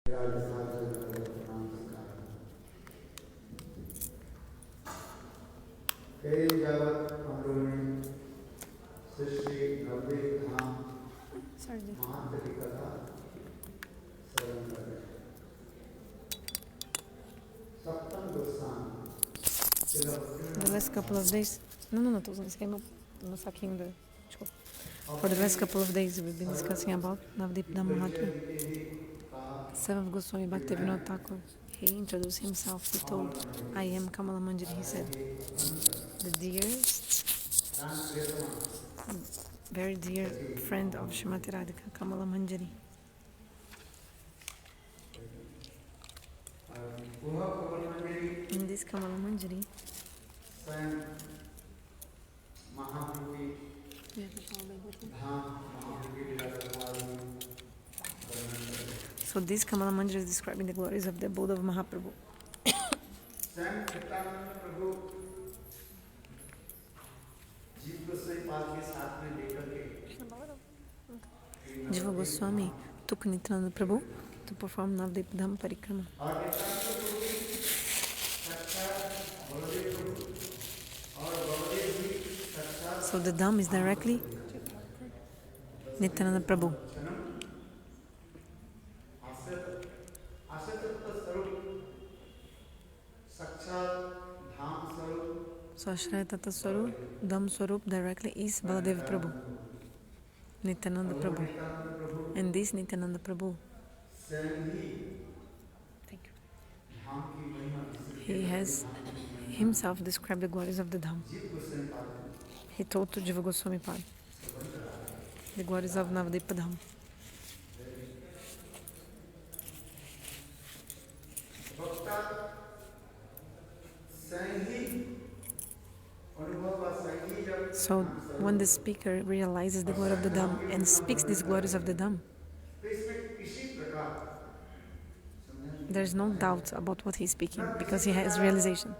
The last couple of days, no, this came up no saquinho do. For the last couple of days, we've been discussing about Navadvipa-dhama Mahatmya. Seventh Goswami Bhaktivinoda Thakur, he introduced himself. He told, "I am Kamala Manjari." He said, "The dearest, very dear friend of Srimati Radhika, Kamala Manjari." In this Kamala Manjari, so this Kamala Manjari is describing the glories of the abode of Mahaprabhu. Jiva Goswami took Nityananda Prabhu to perform Navadvipa-dhama parikrama. So the dham is directly Nityananda Prabhu. So Ashraya Tata Swarup, Dham Swarup directly is Baladeva Prabhu, Nityananda Prabhu. And this Nityananda Prabhu, thank you, he has himself described the glories of the Dham. He told to Jiva Goswami Pad the glories of Navadvipa-dhama. So when the speaker realizes the glory of the Dham and speaks these glories of the Dham, there's no doubt about what he's speaking because he has realization.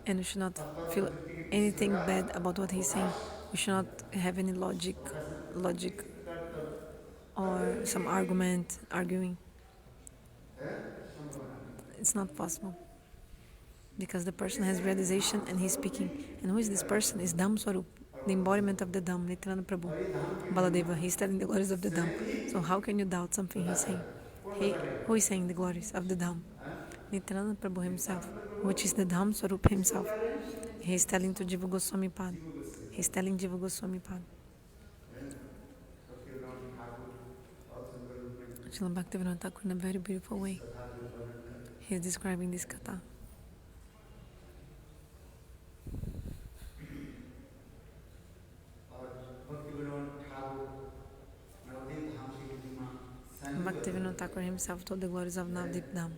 And we should not feel anything bad about what he's saying. We should not have any logic or some arguing. It's not possible. Because the person has realization and he's speaking. And who is this person? Is Dham Swarup, the embodiment of the Dham, Nityananda Prabhu, Baladeva. He's telling the glories of the Dham. So how can you doubt something he's saying? Who is saying the glories of the Dham? Nityananda Prabhu himself, which is the Dham Swarup himself. He's telling to Jiva Goswami Pad. He's telling Jiva Goswami Pad. Srila Bhaktivinoda Thakur in a very beautiful way. He's describing this katha. Bhaktivinoda Thakur himself told the glories of Navadvipa-dhama.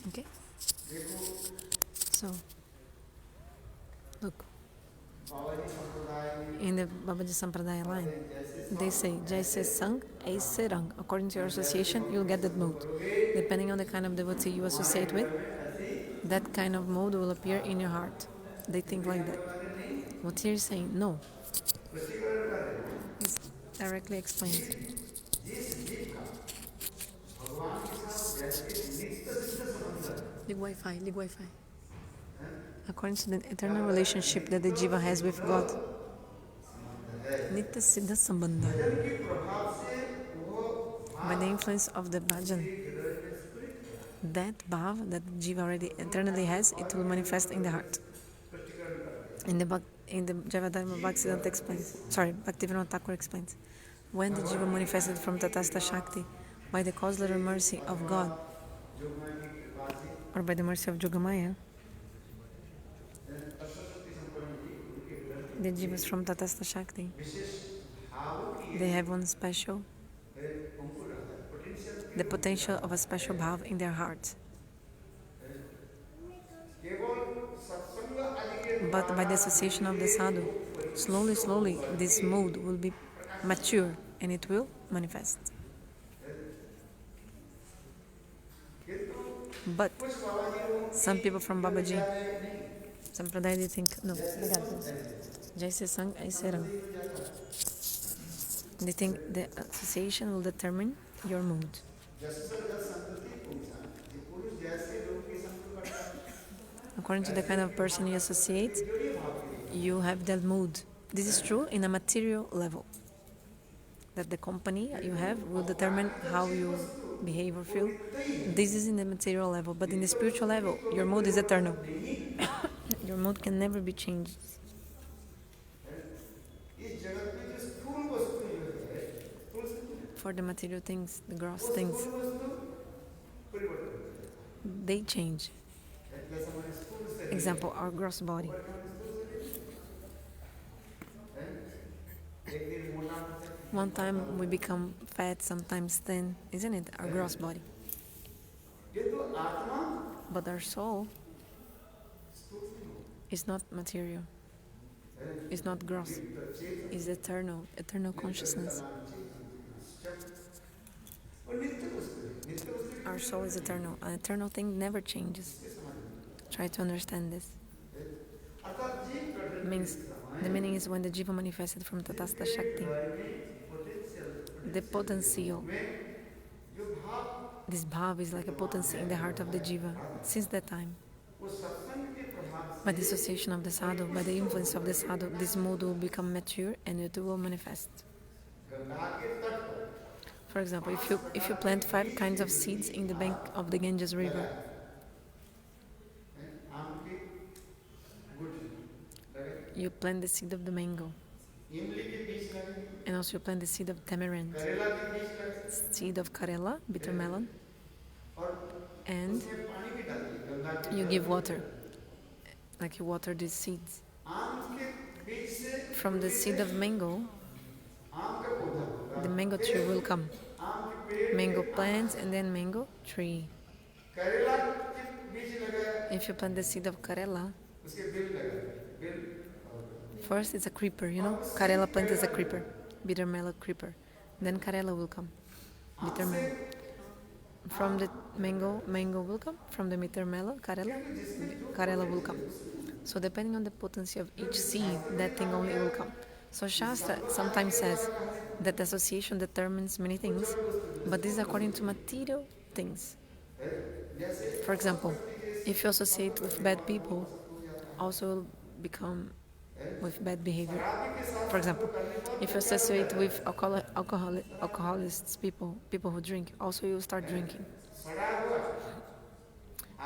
Okay. So, look. In the Babaji Sampradaya line, they say, Jaise Sang, Aise Rang. According to your association, you'll get that mode. Depending on the kind of devotee you associate with, that kind of mode will appear in your heart. They think like that. What you're saying, no. It's directly explained. Lig Wi-Fi. According to the eternal relationship that the Jiva has with God, Nitya Siddha Sambandha, by the influence of the bhajan, that bhav that Jiva already eternally has, it will manifest in the heart. in the Javadharma Bhaktisiddhanta explains, Bhaktivinoda Thakur explains, when the Jiva manifested from Tatastha Shakti by the causeless mercy of God, or by the mercy of Jogamaya, the Jivas from Tatastha Shakti, they have one special, the potential of a special bhav in their hearts. But by the association of the sadhu, slowly, this mood will be mature and it will manifest. But some people from Babaji, Sampradaya, they think, no, Jaise Sang, Aise Rang. They think the association will determine your mood. According to the kind of person you associate, you have that mood. This is true in a material level. That the company you have will determine how you behave or feel. This is in the material level, but in the spiritual level, your mood is eternal. Your mood can never be changed. For the material things, the gross things, they change. Example, our gross body. One time we become fat, sometimes thin, isn't it? Our gross body. But our soul is not material. It's not gross. It's eternal consciousness. Our soul is eternal. An eternal thing never changes. Try to understand this. The meaning is when the Jiva manifested from Tatastha Shakti, the potential, this bhav is like a potency in the heart of the Jiva since that time. By the association of the sadhu, by the influence of the sadhu, this mood will become mature and it will manifest. For example, if you plant 5 kinds of seeds in the bank of the Ganges river, you plant the seed of the mango, and also you plant the seed of tamarind, seed of karela, bitter melon, and you give water, like you water these seeds. From the seed of mango, the mango tree will come. Mango plants and then mango tree. If you plant the seed of karela, first it's a creeper, Karela plant is a creeper, bitter melon creeper. Then karela will come, bitter melon. From the mango will come. From the bitter melon, karela will come. So depending on the potency of each seed, that thing only will come. So Shastra sometimes says that association determines many things, but this is according to material things. For example, if you associate with bad people, also will become with bad behavior. For example, if you associate with alcoholists, people who drink, also you will start drinking.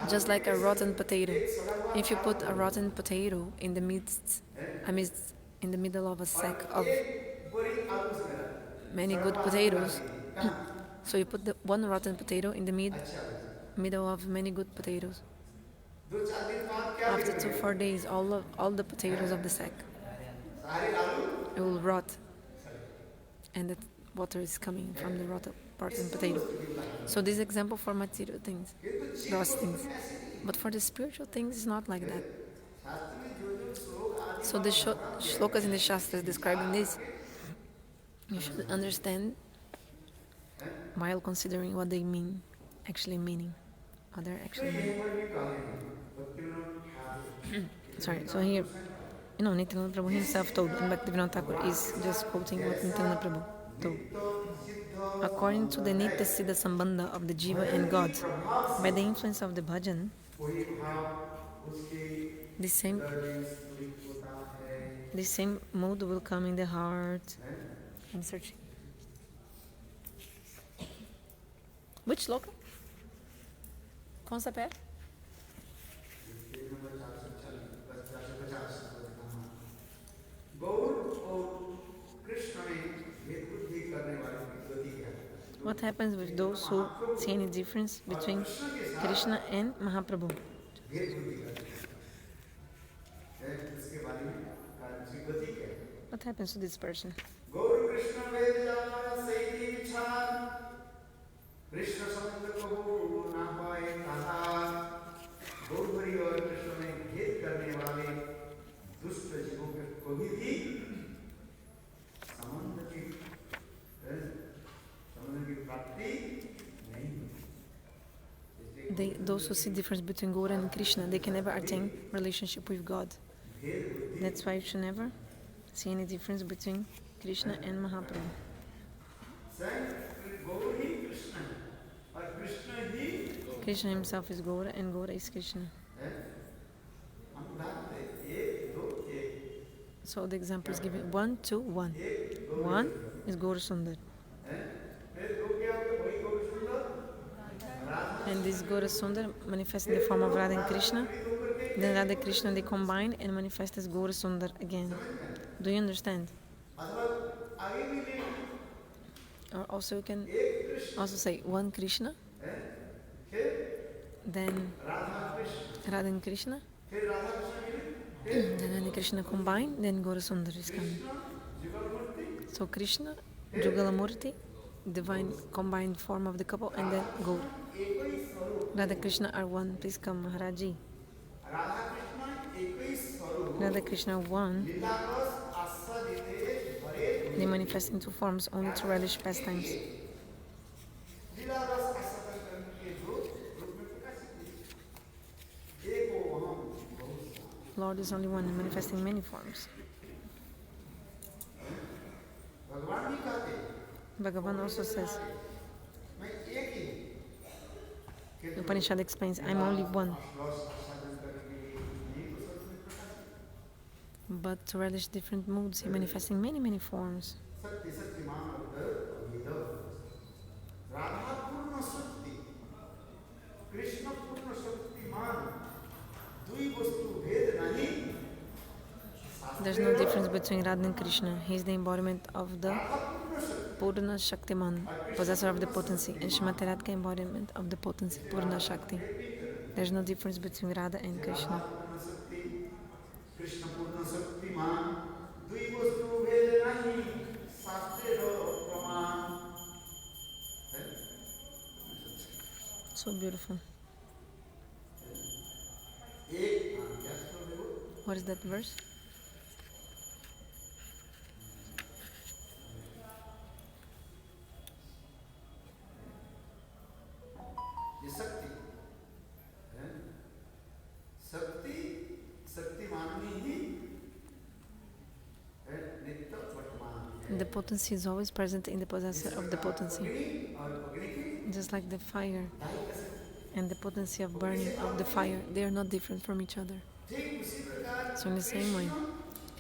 Just like a rotten potato. If you put a rotten potato in the middle of a sack of many good potatoes, so you put the one rotten potato in the middle of many good potatoes. After 2-4 days, all the potatoes of the sack, it will rot, and the water is coming from the rotten potato. So this example for material things, gross things, but for the spiritual things, it's not like that. So the shlokas in the Shastras describing this, you should understand while considering what they mean, actually meaning, what they're actually meaning. So here, Nityananda Prabhu himself told, and Bhaktivinoda Thakur is just quoting what Nityananda Prabhu told. According to the Nitya-siddha sambandha of the Jiva and God, by the influence of the bhajan, the same mood will come in the heart. I'm searching. Which sloka? कौन सा पैर? What happens with those who see any difference between Krishna and Mahaprabhu? What happens to this person? Those who see difference between Gaura and Krishna, they can never attain relationship with God. That's why you should never see any difference between Krishna and Mahaprabhu. Krishna himself is Gaura and Gaura is Krishna. So the example is given 1, 2, 1. 1 is Gaura Sundar. And this Gaura Sundar manifests in the form of Radha and Krishna. Then Radha and Krishna, they combine and manifest as Gaura Sundar again. Do you understand? Or also you can also say 1 Krishna, then Radha and Krishna, then Radha and Krishna combine, then Gaura Sundar is coming. So Krishna, Jugalamurti, divine combined form of the couple, and then Gaura. Radha Krishna are one. Please come, Maharaji. Radha Krishna are one. They manifest in 2 forms, only to relish pastimes. Lord is only one, manifesting many forms. Bhagavan also says, the Upanishad explains, I'm only one. But to relish different moods, he manifesting many, many forms. There's no difference between Radha and Krishna. He is the embodiment of the Purna Shaktiman, possessor of the potency, and Srimati Radhika, embodiment of the potency, Purna Shakti. There's no difference between Radha and Krishna. So beautiful. What is that verse? The potency is always present in the possessor of the potency. Just like the fire and the potency of burning of the fire, they are not different from each other. So in the same way,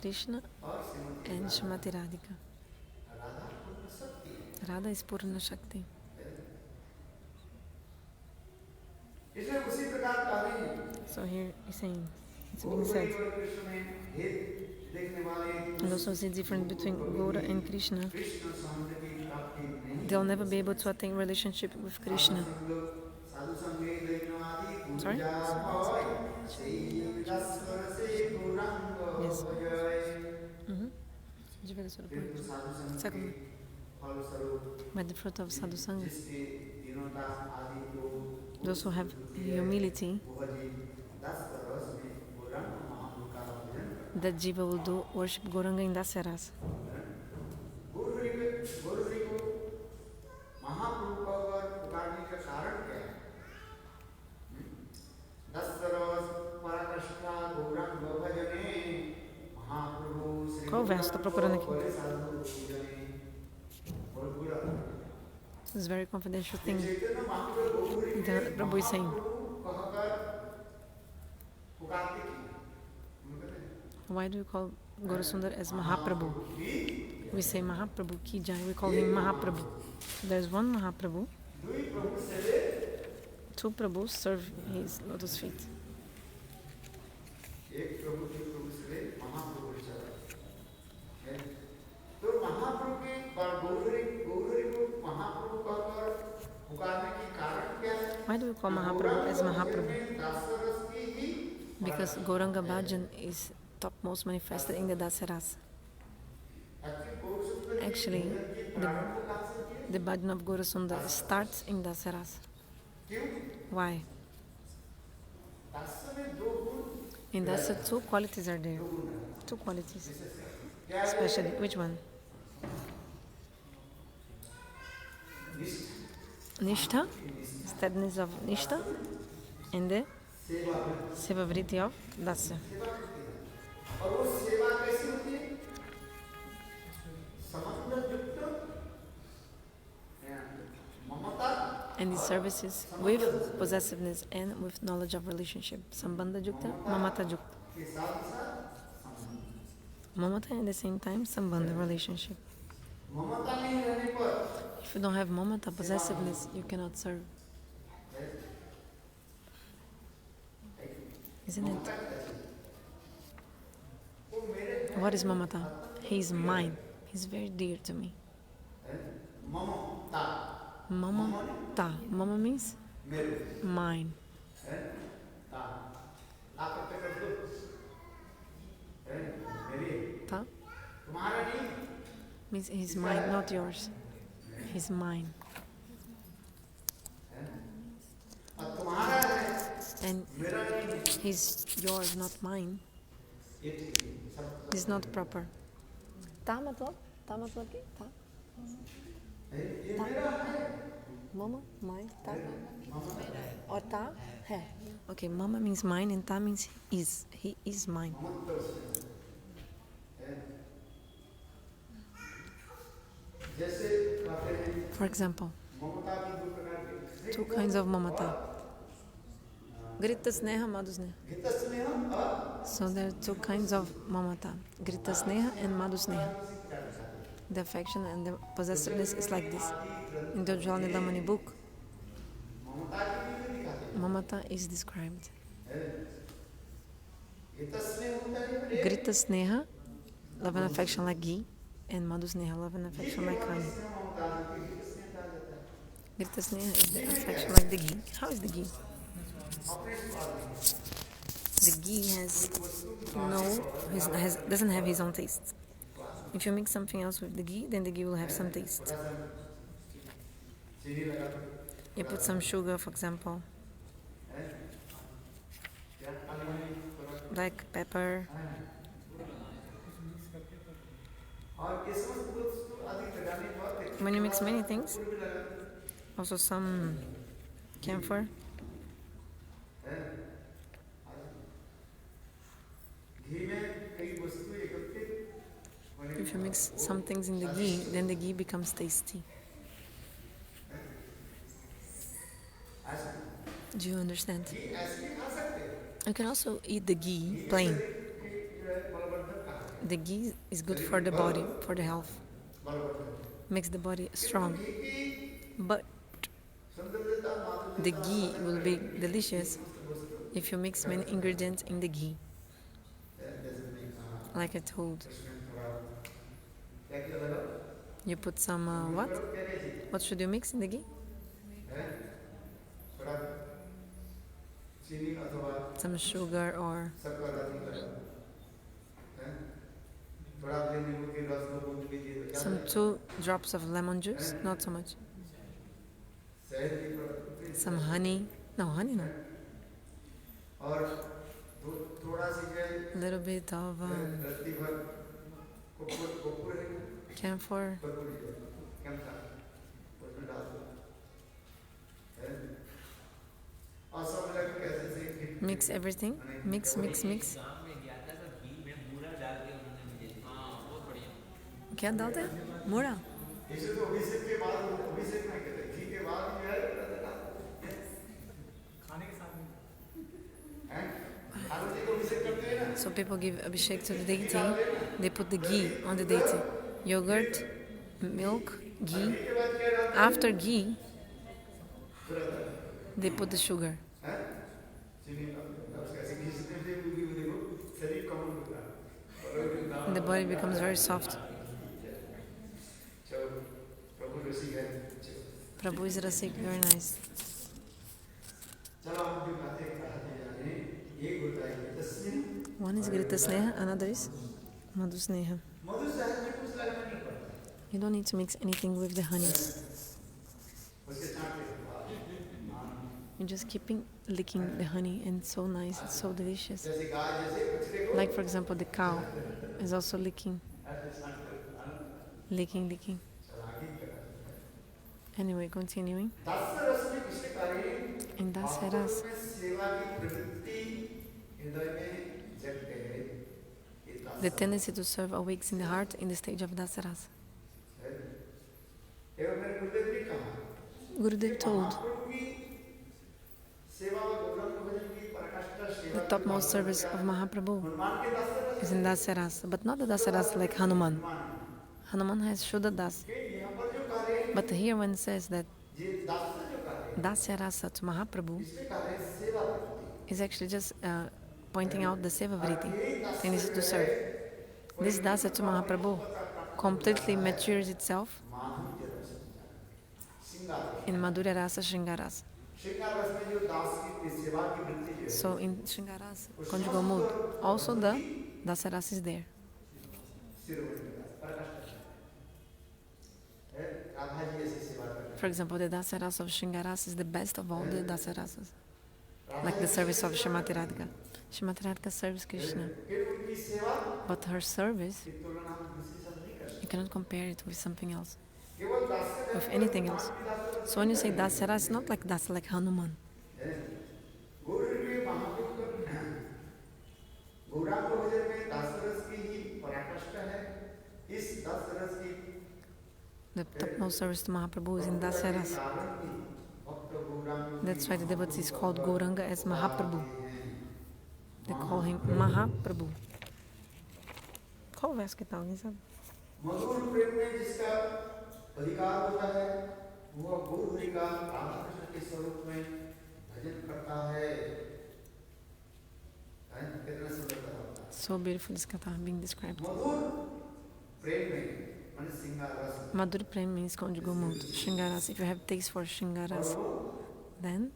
Krishna and Srimati Radhika. Radha is Purna Shakti. So here he's saying, it's being said, and also see the difference between Gaura and Krishna. They'll never be able to attain relationship with Krishna. Sorry? Yes. Second, by the fruit of sadhu sangha. Those who have humility, that Jiva will do worship Gauranga in Dasaras. Qual o verso? Estou procurando aqui. This is a very confidential thing. Nityananda Prabhu is saying, why do you call Gaurasundar as Mahaprabhu? We say Mahaprabhu ki jai, we call him Mahaprabhu. There's one Mahaprabhu. 2 Prabhus serve his lotus feet. for Mahaprabhu as Mahaprabhu. Because Gauranga Bhajan is topmost manifested in the Dasaras. Actually, the Bhajan of Gaurasundara starts in Dasaras. Why? In Dasa, two qualities are there. Two qualities. Especially, which one? Nishtha, steadiness of Nishtha, and the Seva Vritti of Dasa. And the services with possessiveness and with knowledge of relationship. Sambandha Jukta, Mamata Jukta. Mamata and at the same time Sambandha relationship. If you don't have Mamata, possessiveness, you cannot serve. Isn't it? What is Mamata? He is mine. He's very dear to me. Mama ta. Mama means mine. Ta means he's mine, not yours. He's mine. And he's yours, not mine. It's not proper. Ta matlab? Ta matlab ki? Ta? Ta? Mama, mine, ta? Or ta? Hai. Okay, mama means mine and ta means is. He is mine. For example, two kinds of mamata. Ghrita-sneha, madhu-sneha. So there are two kinds of mamata. Ghrita-sneha and madhu-sneha. The affection and the possessiveness is like this. In the Jalnidamani book, mamata is described. Ghrita-sneha, love and affection like ghee, and madhu-sneha, love and affection like honey. Ghrita-sneha is the affection like the ghee. How is the ghee? The ghee doesn't have his own taste. If you mix something else with the ghee, then the ghee will have some taste. You put some sugar, for example, black pepper, when you mix many things, also some camphor, if you mix some things in the ghee, then the ghee becomes tasty. Do you understand? You can also eat the ghee plain. The ghee is good for the body, for the health. Makes the body strong. But the ghee will be delicious if you mix many ingredients in the ghee. Like I told. You put some what? What should you mix in the ghee? Some sugar or some 2 drops of lemon juice, not so much. Some honey. No, honey no. A little bit of camphor. Mix everything. Mix. क्या डालते हैं? मूड़ा. So people give abhishek to the deity. They put the ghee on the deity. Yogurt, milk, ghee. After ghee, they put the sugar. And the body becomes very soft. Prabhu is Rasik, very nice. One is Ghrita-sneha, another is madhu-sneha. You don't need to mix anything with the honey. You're just keeping licking the honey, and it's so nice, it's so delicious. Like, for example, the cow is also licking. Licking. Anyway, continuing. In Dasya Rasa, the tendency to serve awakes in the heart in the stage of Dasya Rasa. Gurudev told the topmost service of Mahaprabhu is in Dasya Rasa, but not the Dasya Rasa like Hanuman. Hanuman has Shuddha Das. But here one says that Dasya Rasa to Mahaprabhu is actually just pointing out the Seva Vritti, tendency to serve. This Dasya to Mahaprabhu completely matures itself in Madhurya Rasa, Shringa Rasa. So in Shringa Rasa, conjugal mood, also the Dasya Rasa is there. For example, the Dasya Rasa of Shringa Rasa is the best of all the Dasya Rasas. Like the service of Srimati Radhika. Srimati Radhika serves Krishna. But her service, you cannot compare it with something else, with anything else. So when you say Dasya Rasa, it's not like Dasya like Hanuman. The topmost service to Mahaprabhu is in Dasya Rasa. That's why the devotee is called Gauranga as Mahaprabhu. They call him Mahaprabhu. Qual verso que tá? Alguém sabe? So beautiful this katha being described. Madhur Prem means conjugal mood. Shringa Rasa, if you have taste for Shringa Rasa, then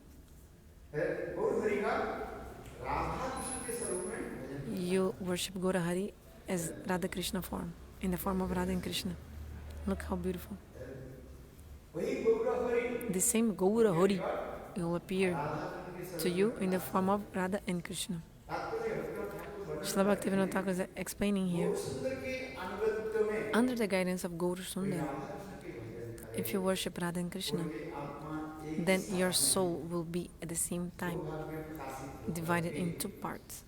you worship Gaurahari as Radha Krishna form, in the form of Radha and Krishna. Look how beautiful. The same Gaurahari will appear to you in the form of Radha and Krishna. Srila Bhaktivinoda Thakur is explaining here, under the guidance of Gaur Sundar, if you worship Radha and Krishna, then your soul will be at the same time divided in two parts.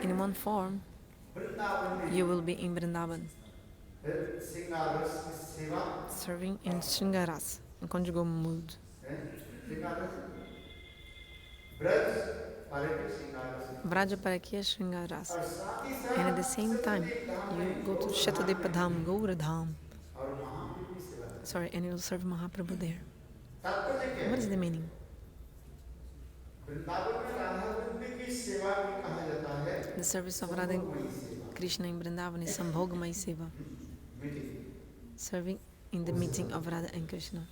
In one form, you will be in Vrindavan, serving in Shringa Rasa, in conjugal mood. Vraja Parakya Shringa Rasa. And at the same time, you go to Shatadvipa-dhama, Gaura-dham. Sorry, and you'll serve Mahaprabhu there. What is the meaning? The service of Radha and Krishna in Vrindavan is Sambhogamai Seva, serving in the meeting of Radha and Krishna.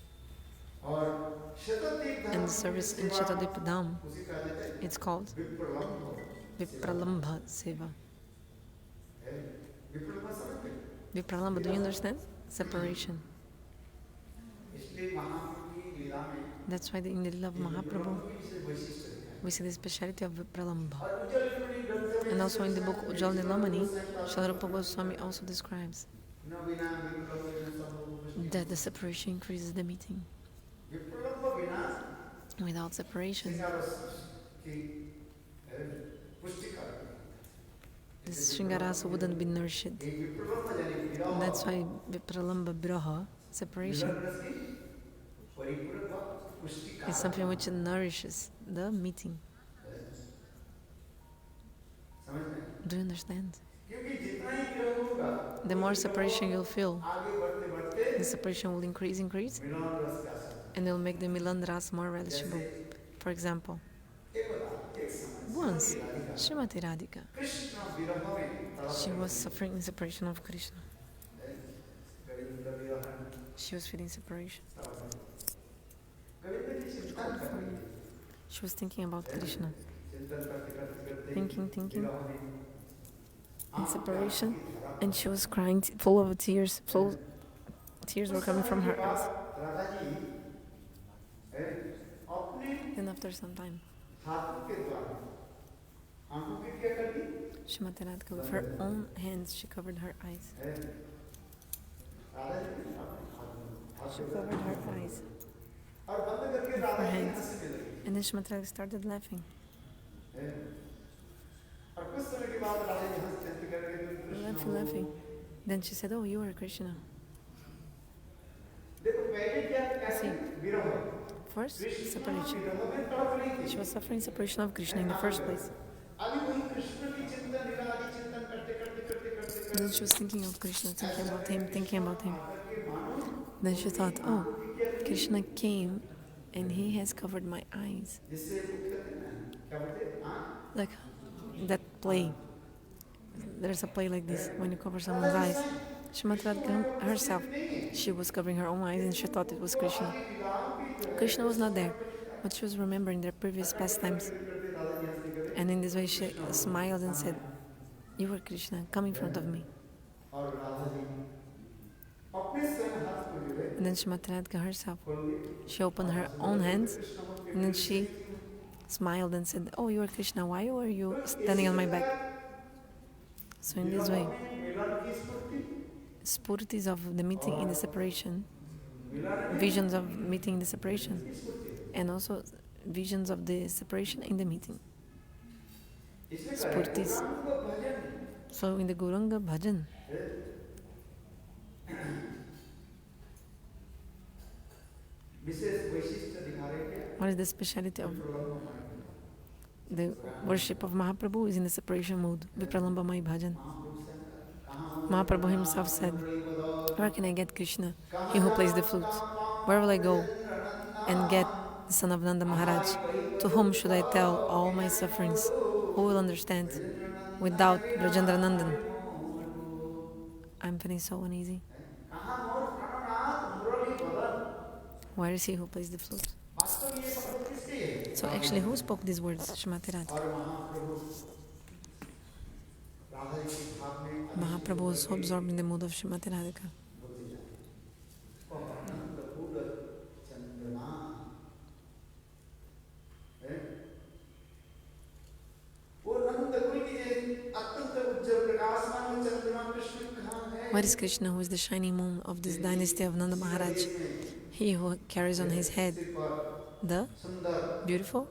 And the service in Shatadvipa-dhama, it's called vipralambha-seva. Vipralambha, do you understand? Separation. That's why in the Lila of Mahaprabhu, we see the speciality of vipralambha. And also in the book Ujjal Nilamani, Srila Rupa Goswami also describes that the separation increases the meeting. Without separation, this Shringa Rasa wouldn't be nourished. And that's why vipralambha braha, separation, is something which nourishes the meeting. Do you understand? The more separation you'll feel, the separation will increase, and it will make the Milan Rasa more relishable. For example, once Srimati Radhika, she was suffering in separation of Krishna. She was feeling separation. She was thinking about Krishna. Thinking. In separation. And she was crying, full of tears. Tears were coming from her eyes. Then after some time, Srimati Radhika, with her own hands, she covered her eyes. She covered her eyes with her hands. And then Srimati Radhika started laughing. Laughing. Then she said, "Oh, you are Krishna." See, first, separation. She was suffering separation of Krishna in the first place. Then she was thinking of Krishna, thinking about him. Then she thought, "Oh, Krishna came and he has covered my eyes." Like that play. There's a play like this, when you cover someone's eyes. Srimati Radhika herself, she was covering her own eyes and she thought it was Krishna. Krishna was not there, but she was remembering their previous pastimes. And in this way she smiled and said, "You are Krishna, come in front of me." And then Srimati Radhika herself, she opened her own hands and then she smiled and said, "Oh, you are Krishna, why are you standing on my back?" So in this way, spuritis of the meeting in the separation, visions of meeting in the separation, and also visions of the separation in the meeting. Spuritis. So in the Gauranga Bhajan, what is the speciality of the worship of Mahaprabhu is in the separation mode, vipralambha-seva bhajan. Mahaprabhu himself said, "Where can I get Krishna, he who plays the flute? Where will I go and get the son of Nanda Maharaj? To whom should I tell all my sufferings? Who will understand without Brajendra-nandan? I'm feeling so uneasy. Where is he who plays the flute?" So actually, who spoke these words? Srimati Radhika. Mahaprabhu was so absorbed in the mood of Srimati Radhika. Where is Krishna, who is the shining moon of this dynasty of Nanda Maharaj? He who carries on his head the beautiful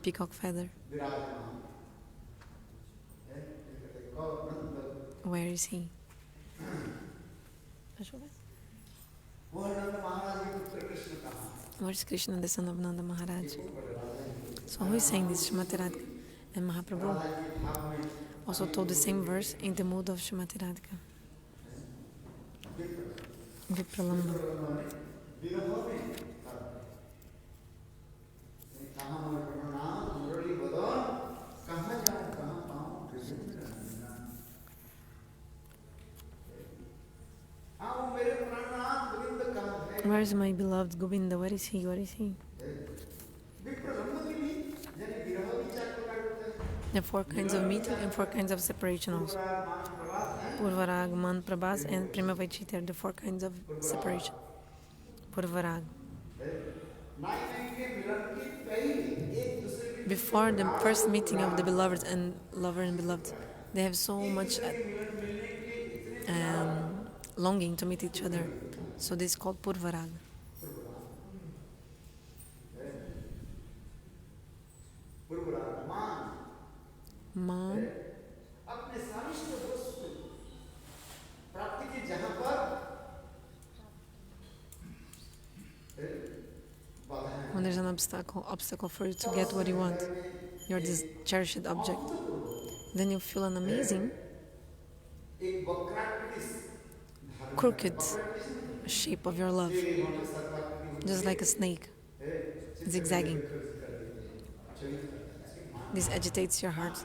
peacock feather. Where is he? Yashoda? Where is Krishna, the son of Nanda Maharaj? So who is saying this? Srimati Radhika. And Mahaprabhu also told the same verse in the mood of Srimati Radhika. Vipralambha. Where is my beloved Govinda? Where is he? Where is he? There are 4 kinds of meeting and 4 kinds of separation also. Purvarag, Man, Prabhas and Prema Vaichiti are the 4 kinds of separation. Purvarag. Before the first meeting of the beloved and lover and beloved, they have so much longing to meet each other. So this is called Purvarag. Man. When there's an obstacle for you to get what you want, you're this cherished object, then you feel an amazing crooked shape of your love, just like a snake, zigzagging. This agitates your heart.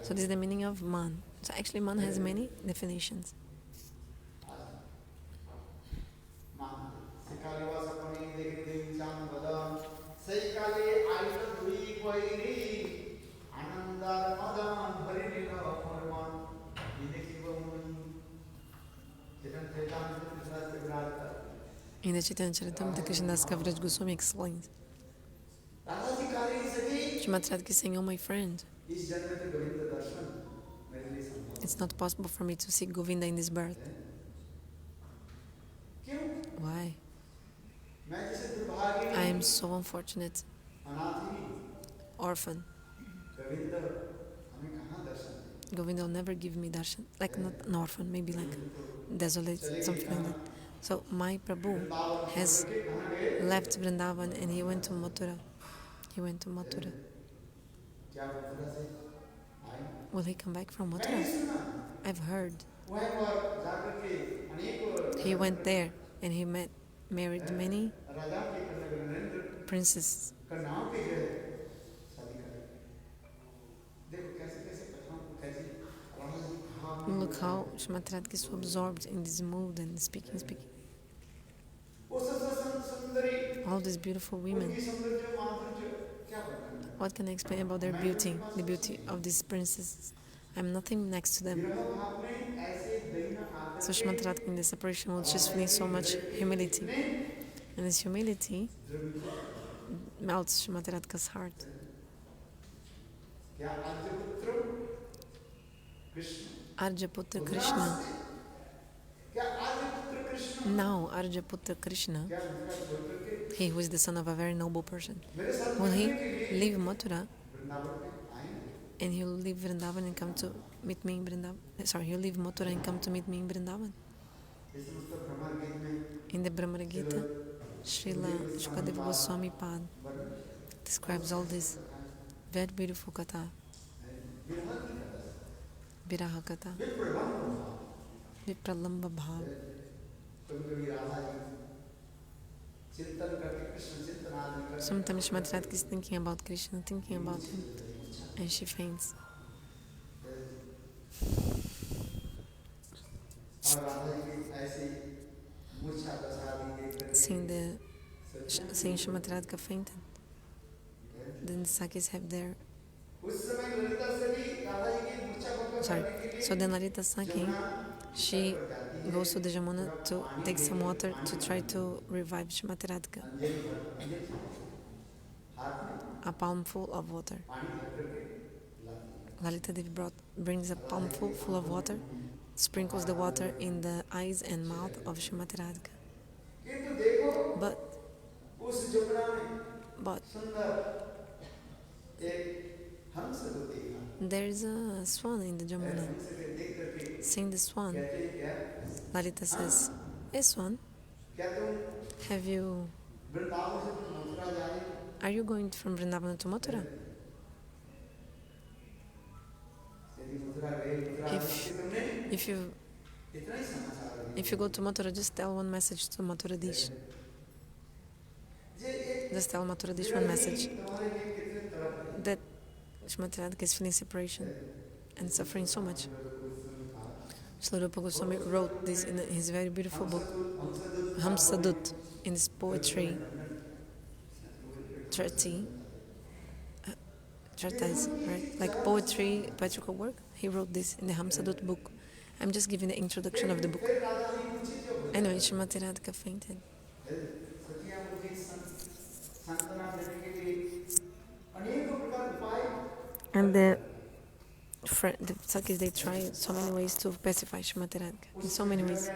So this is the meaning of man. So actually man has many definitions. In the Chaitanya Charitamrita, Krishnadas Kaviraj Goswami explains. Srimati Radhika is saying, oh my friend, it's not possible for me to see Govinda in this birth. Why? I am so unfortunate. Orphan. Govinda will never give me darshan. Like not an orphan, maybe like desolate, something like that. So my Prabhu has left Vrindavan and he went to Mathura. Will he come back from Mathura? I've heard. He went there and he married many princesses. Look how Srimati Radhika is so absorbed in this mood and speaking. All these beautiful women. What can I explain about their beauty? The beauty of these princesses. I'm nothing next to them. So Srimati Radhika in the separation mode, she's feeling so much humility. And this humility melts Srimati Radhika's heart. Arjaputra Krishna. Now Arjaputra Krishna, he who is the son of a very noble person, will he leave Mathura and he will leave Vrindavan and come to meet me in Vrindavan? Sorry, he'll leave Mathura and come to meet me in Vrindavan. In the Brahma Gita, Srila Shukadeva Goswami Pad describes all this very beautiful katha. Viraha katha. Vipralambha-seva. Sometimes Srimati Radhika is thinking about Krishna, thinking about him, and she faints. Seeing Srimati Radhika fainted, then the Sakis have their... So then Lalita Saki, she goes to the Jamuna to take some water to try to revive Srimati Radhika. A palmful of water. Lalita Devi brings a palmful full of water, sprinkles the water in the eyes and mouth of Srimati Radhika. But there is a swan in the Jamuna. Seeing the swan, Lalita says, "Hey swan, are you going from Vrindavan to Mathura? If you go to Mathura, just tell one message to Mathura Dish. Just tell Mathura Dish one message. That Srimati Radhika is feeling separation and suffering so much." Srila Rupa Goswami wrote this in his very beautiful book, Hamsadut, in his poetry treatise, right? Like poetical work. He wrote this in the Hamsadut book. I'm just giving the introduction of the book. Anyway, Srimati Radhika fainted. And the Sakis, they try so many ways to pacify Srimati Radhika, in so many ways.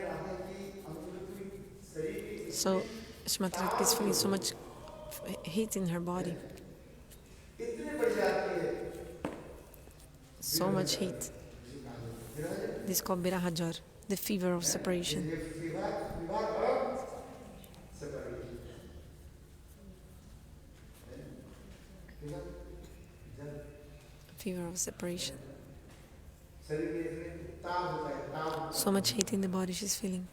So Srimati Radhika is feeling so much heat in her body. So much heat. This is called Birahajar, the fever of separation. Fever of separation. So much heat in the body she's feeling.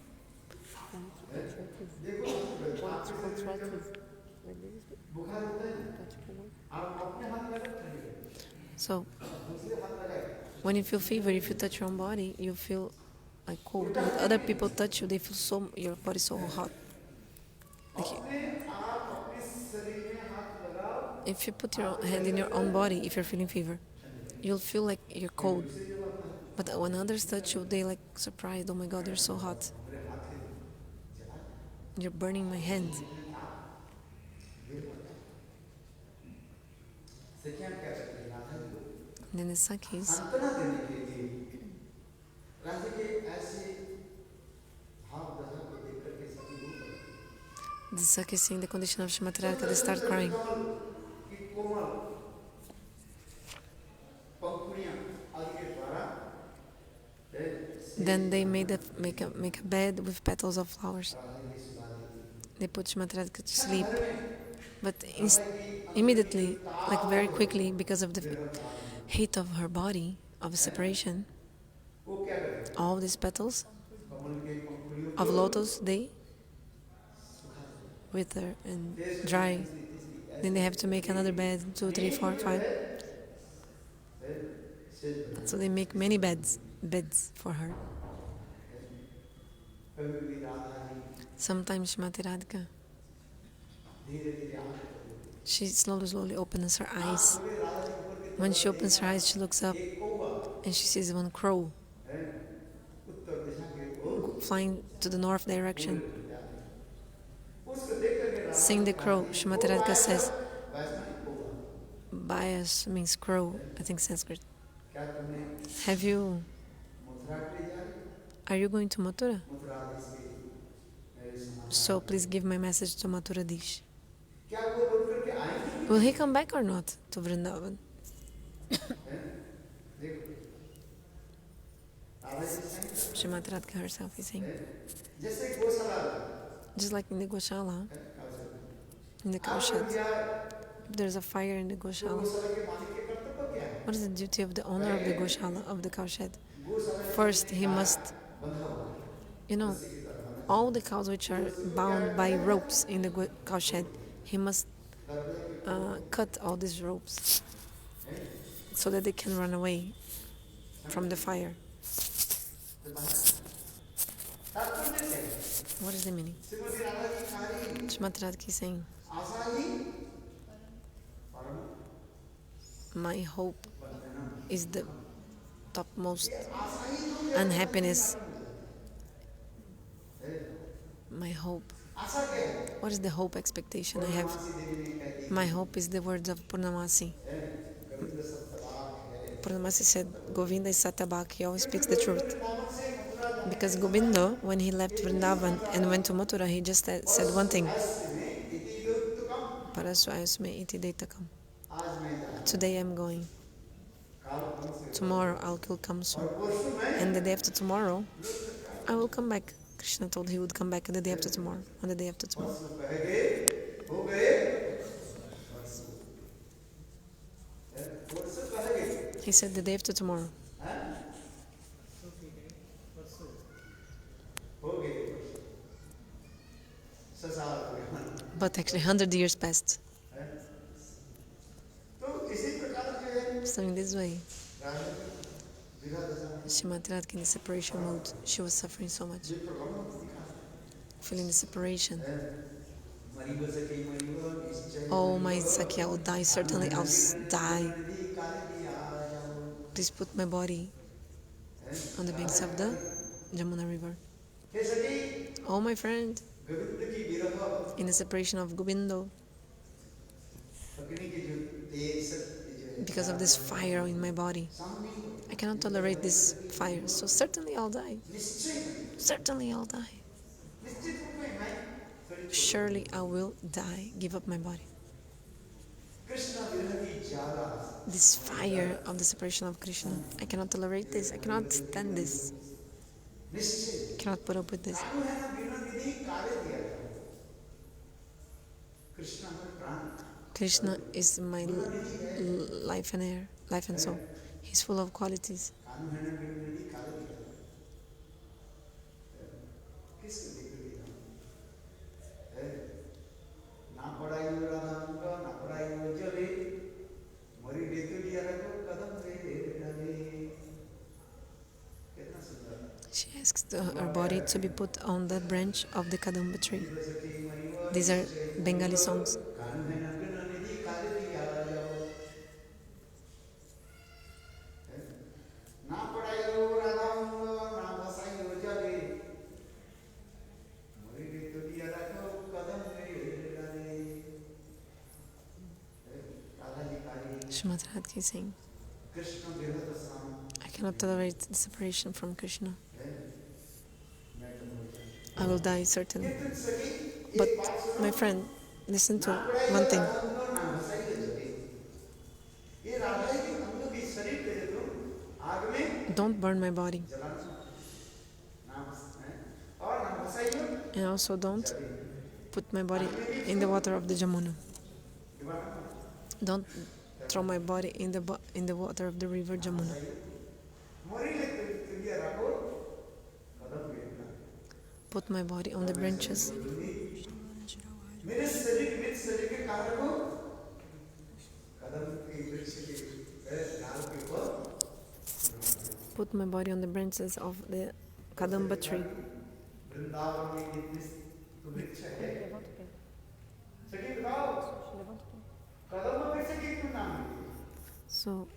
So, when you feel fever, if you touch your own body, you feel like cold. When other people touch you, they feel your body so hot. If you put your hand in your own body, if you're feeling fever, you'll feel like you're cold. But when others touch you, they like surprised, oh my God, you're so hot. You're burning my hands. And then the Sakhis, seeing the condition of Srimati Radhika, they start crying. Then they make a bed with petals of flowers. They put Srimati Radhika to sleep. But immediately, like very quickly, because of the heat of her body, of separation, all these petals of lotus, they wither and dry. Then they have to make another bed, 2, 3, 4, 5. So they make many beds for her. Sometimes Srimati Radhika, she slowly opens her eyes. When she opens her eyes, she looks up and she sees one crow flying to the north direction. Seeing the crow, Srimati Radhika says, Bias means crow, I think Sanskrit. Are you going to Mathura? So please give my message to Mathura Dish. Will he come back or not to Vrindavan? Srimati Radhika herself is saying, just like in the Goshala, in the cow shed, if there's a fire in the Goshala, what is the duty of the owner of the Goshala, of the cow shed? First, he must, all the cows which are bound by ropes in the cow shed, he must cut all these ropes so that they can run away from the fire. What is the meaning? Srimati Radhika is saying, my hope is the topmost unhappiness. My hope. What is the hope expectation I have? My hope is the words of Purnamasi. Purnamasi said, Govinda is Satabak, he always speaks the truth. Because Govinda, when he left Vrindavan and went to Mathura, he just said one thing. Parasvayasme iti deitakam. Today I'm going. Tomorrow I will come soon. And the day after tomorrow, I will come back. Krishna told he would come back the day after tomorrow, on the day after tomorrow. He said the day after tomorrow. But actually 100 years passed. So in this way, Srimati Radhika in the separation mode, she was suffering so much. Feeling the separation. Oh my Sakya, I will die, certainly I'll die. Please put my body on the banks of the Jamuna river. Oh my friend, in the separation of Govinda, because of this fire in my body, I cannot tolerate this fire, so certainly I'll die. Certainly I'll die. Surely I will die, give up my body. This fire of the separation of Krishna, I cannot tolerate this, I cannot stand this. I cannot put up with this. Krishna is my life and air, life and soul. He's full of qualities. She asks her body to be put on the branch of the Kadamba tree. These are Bengali songs. Srimati Radhika is saying, I cannot tolerate the separation from Krishna. I will die certainly. But my friend, listen to one thing. Don't burn my body. And also don't put my body in the water of the Jamuna. Don't throw my body in the water of the river Jamuna. Put my body on the branches. Put my body on the branches of the Kadamba tree. So,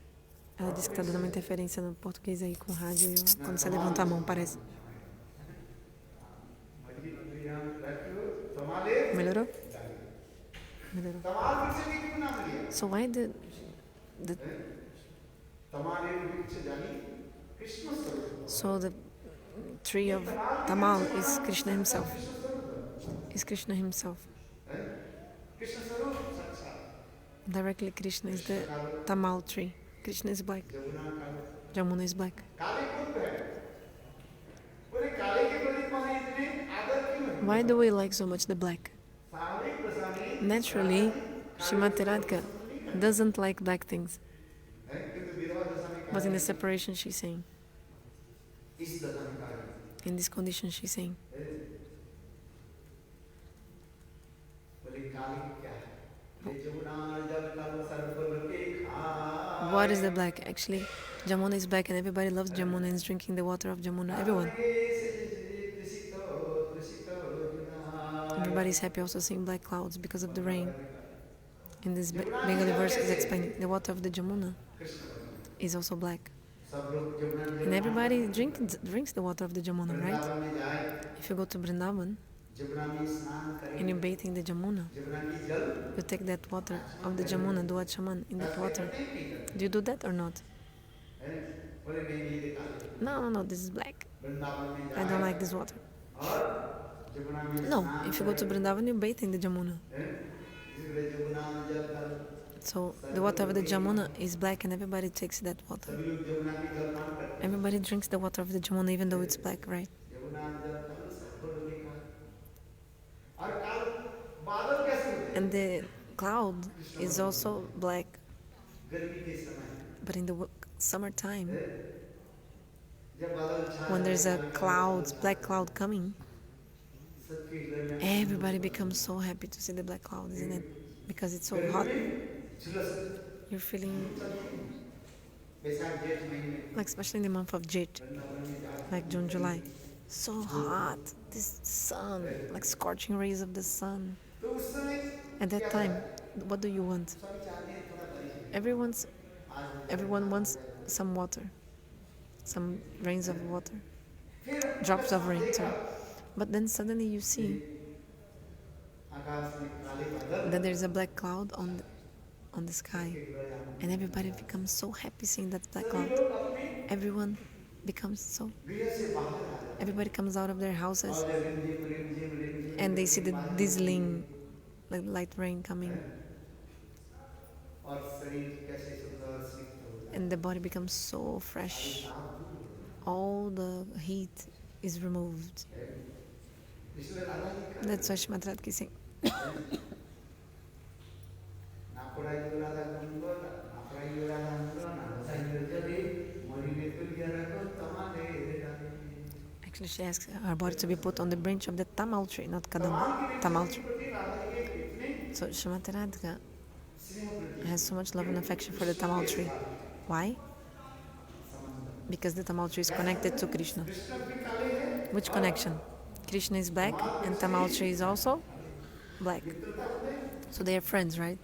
ela disse que tá dando uma interferência no português aí com o rádio quando você levanta a mão, parece. Melhorou? Melhorou. So why the so the tree of Tamal is Krishna himself. Is Krishna himself. Directly Krishna is the Tamal tree. Krishna is black. Jamuna is black. Why do we like so much the black? Naturally, Srimati Radhika doesn't like black things. But in the separation she's saying. In this condition she's saying. What is the black? Actually, Jamuna is black and everybody loves Jamuna and is drinking the water of Jamuna. Everyone. Everybody is happy also seeing black clouds because of the rain. In this Bengali verse is explaining the water of the Jamuna is also black. And everybody drinks the water of the Jamuna, right? If you go to Vrindavan and you bathe in the Jamuna, you take that water of the Jamuna, do achaman in that water. Do you do that or not? No, this is black. I don't like this water. No, if you go to Vrindavan, you bathe in the Jamuna. So the water of the Jamuna is black and everybody takes that water. Everybody drinks the water of the Jamuna even though it's black, right? And the cloud is also black. But in the summertime, when there's a cloud, black cloud coming, everybody becomes so happy to see the black cloud, isn't it? Because it's so hot. You're feeling like, especially in the month of Jet, like June, July, so hot. This sun, like scorching rays of the sun. At that time, what do you want? Everyone wants some water, some rains of water, drops of rain. Sorry. But then suddenly you see that there's a black cloud on the sky, and everybody becomes so happy seeing that black cloud. Everyone becomes so. Everybody comes out of their houses, and they see the drizzling, like light rain coming, and the body becomes so fresh. All the heat is removed. That's why Srimati Radhika is saying. Actually, she asks her body to be put on the branch of the Tamal tree, not Kadamba, Tamal tree. So Srimati Radhika has so much love and affection for the Tamal tree. Why? Because the Tamal tree is connected to Krishna. Which connection? Krishna is black and Tamal tree is also black. So they are friends, right?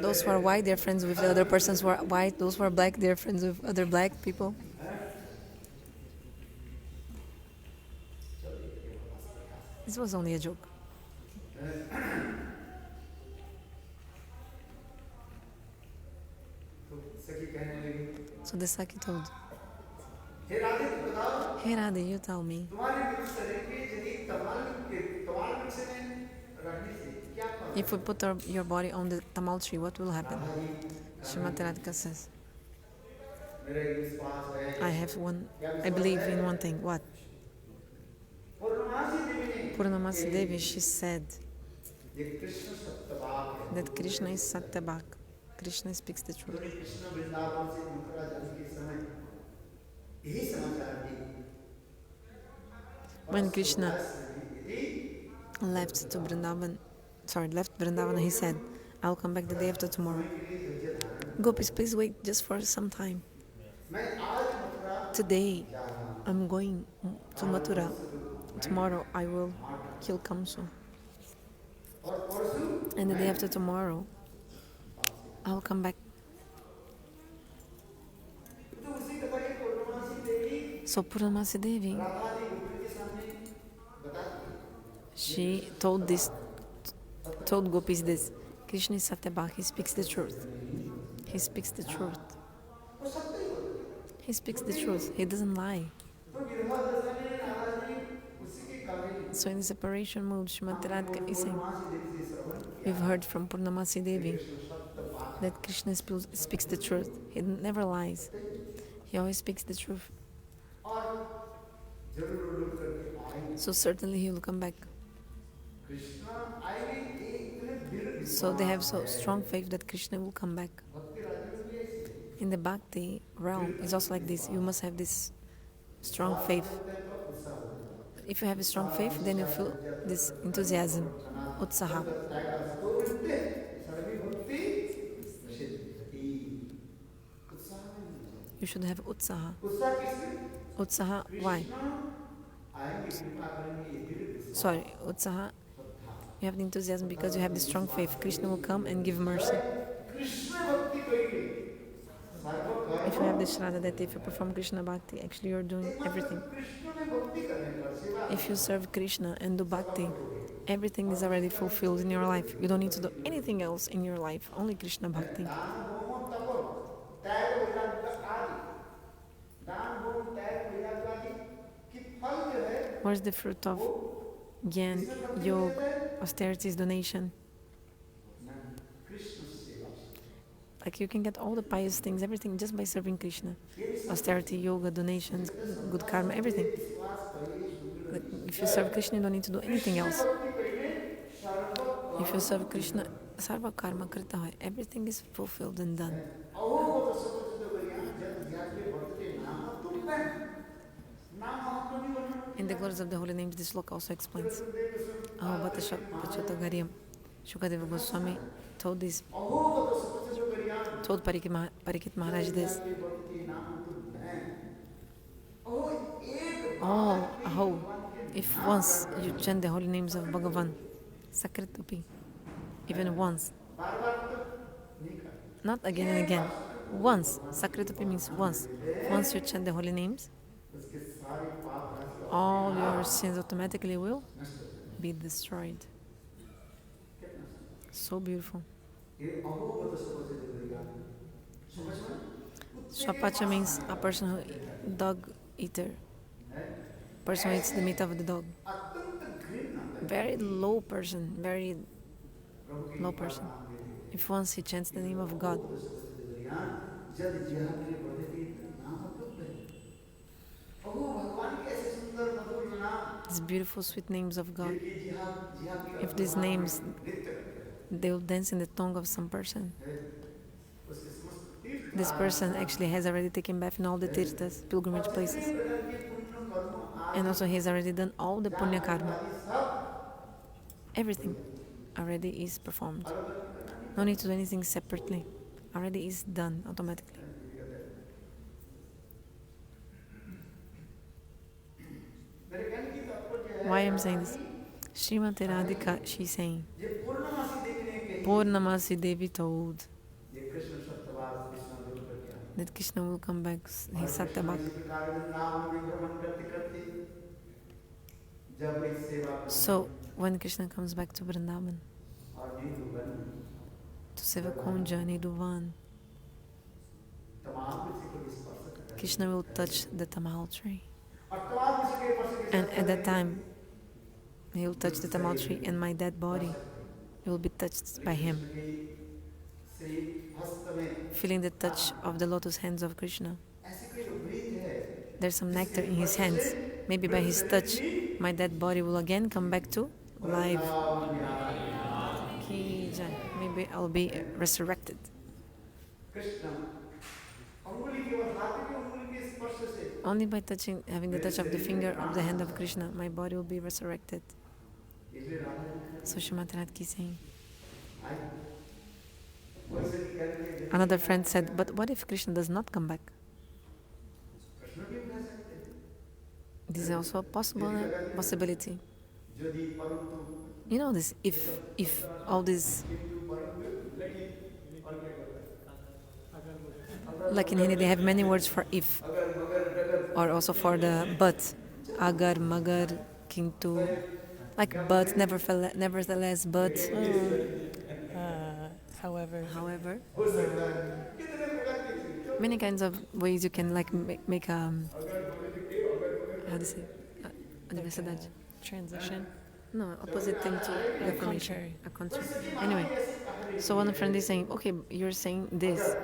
Those who are white, they're friends with the other persons who are white. Those who are black, they're friends with other black people. This was only a joke. So the Saki told, Hey Radha, you tell me, if we put your body on the tamal tree, what will happen? Srimati Radhika says, I believe in one thing. What? Purnamasi Devi, she said that Krishna is Satyabhak. Krishna speaks the truth. When Krishna left Vrindavan, he said, I'll come back the day after tomorrow. Gopis, please wait just for some time. Today, I'm going to Mathura. Tomorrow, I will kill Kamsu. And the day after tomorrow, I'll come back. So Purnamasi Devi, she told Gopis this. Krishna is Satyabhak, he speaks the truth. He speaks the truth. He speaks the truth. He doesn't lie. So in the separation mood, Srimati Radhika is saying, we've heard from Purnamasi Devi that Krishna speaks the truth. He never lies. He always speaks the truth. So certainly he will come back. So they have so strong faith that Krishna will come back. In the Bhakti realm, it's also like this. You must have this strong faith. If you have a strong faith, then you feel this enthusiasm, utsaha. You should have utsaha. Utsaha, why? Utsaha, you have the enthusiasm because you have the strong faith. Krishna will come and give mercy. If you have the Shraddha that if you perform Krishna Bhakti, actually you're doing everything. If you serve Krishna and do Bhakti, everything is already fulfilled in your life. You don't need to do anything else in your life, only Krishna Bhakti. Where's the fruit of Gyan, Yoga, austerities, donation? Like you can get all the pious things, everything just by serving Krishna. Austerity, yoga, donations, good karma, everything. Like if you serve Krishna, you don't need to do anything else. If you serve Krishna, sarva karma krita hai. Everything is fulfilled and done. In the glories of the holy names, this sloka also explains. Ahobata Pachota Garyam. Shukadeva Goswami told Parikit Maharaj this. If once you chant the holy names of Bhagavan, Sakritupi, even once, not again and again, once, Sakritupi means once you chant the holy names, all your sins automatically will be destroyed. So beautiful. Swapacha means a person who dog eater. Person who eats the meat of the dog. Very low person. If once he chants the name of God, these beautiful sweet names of God, if these names, they will dance in the tongue of some person, this person actually has already taken bath in all the tirthas, pilgrimage places, and also he has already done all the punya karma. Everything already is performed. No need to do anything separately. Already is done automatically. Why I'm saying this? Srimati Radhika, she's saying, Purnamasi Devi told that Krishna will come back. He's Satyabhak. So, when Krishna comes back to Vrindavan, to Sevakunja, Nidhuvan, Krishna will touch the tamal tree. And at that time, he will touch the tamal tree, and my dead body will be touched by him, feeling the touch of the lotus hands of Krishna. There's some nectar in his hands. Maybe by his touch, my dead body will again come back to life. Maybe I'll be resurrected. Only by having the touch of the finger of the hand of Krishna, my body will be resurrected. So Srimati Radhika is saying. Another friend said, but what if Krishna does not come back? This is also a possibility. You know this, if all this, like in Hindi they have many words for if, or also for the but, agar, magar, kintu, like but, nevertheless, but, however, many kinds of ways you can like make how do you say, universidade, transition. No, opposite thing to the contrary. A contrary. Anyway, so one friend is saying, okay, you're saying this,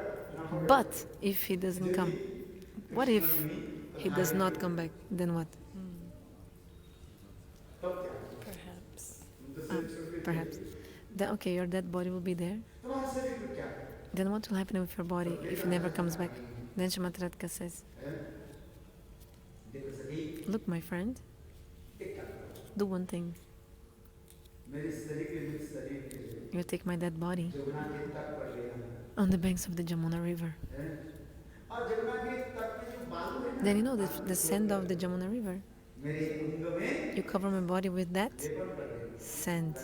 but if he doesn't come, what if he does not come back? Then what? Perhaps. Then okay, your dead body will be there. Then what will happen with your body if he never comes back? Then Srimati Radhika says, look, my friend, do one thing. You take my dead body on the banks of the Jamuna River. Then you know the sand of the Jamuna River. You cover my body with that sand.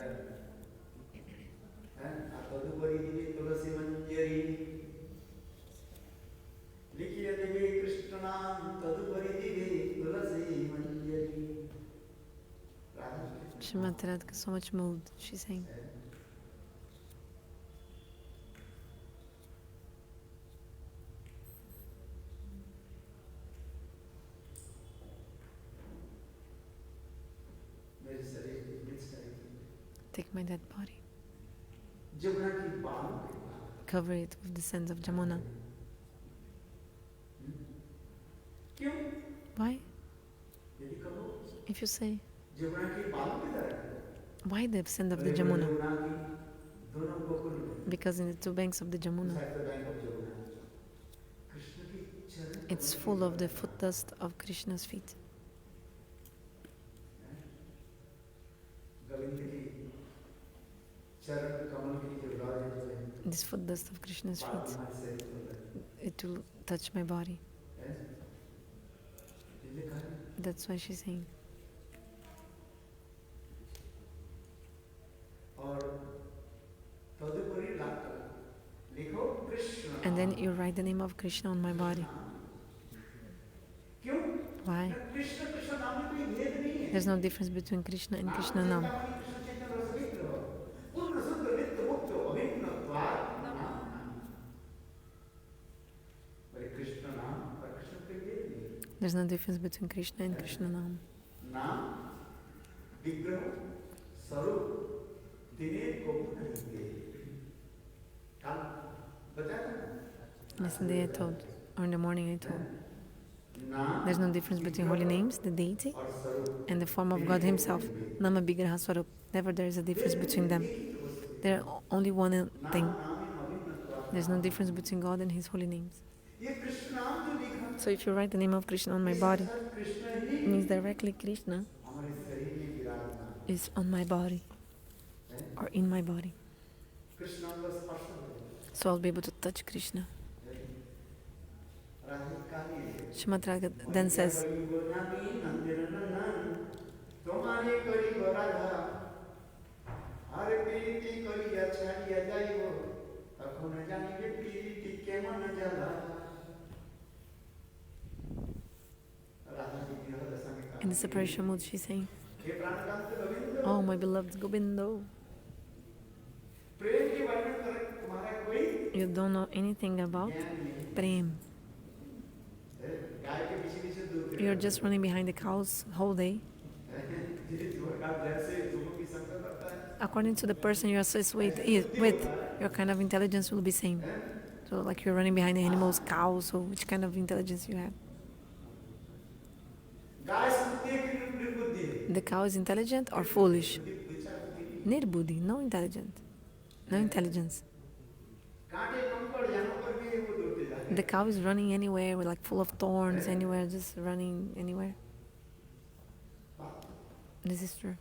Srimati Radhika is so much moved, she's saying. Take my dead body. Cover it with the sands of Jamuna. Why? If you say, why the sand of the Jamuna? Because in the two banks of the Jamuna, it's full of the foot dust of Krishna's feet. This foot dust of Krishna's feet, it will touch my body. That's why she's saying. And then you write the name of Krishna on my body. Why? There's no difference between Krishna and Krishna Nam. There's no difference between Krishna and Krishna Nam. Yesterday I told, or in the morning I told, there's no difference between holy names, the deity, and the form of God himself. Nama Vigraha Swarup. Never there is a difference between them. They're only one thing. There's no difference between God and his holy names. So if you write the name of Krishna on my body, it means directly Krishna is on my body or in my body. So I'll be able to touch Krishna. Srimati Radhika then says, in the separation mood, she's saying, oh, my beloved Govinda, you don't know anything about Prem. you're just running behind the cows whole day. According to the person you associate with, your kind of intelligence will be same. So like you're running behind animals, cows, so which kind of intelligence you have? The cow is intelligent or foolish? Nirbuddhi, no intelligent. No intelligence. The cow is running anywhere, with like full of thorns, anywhere, just running anywhere. This is true.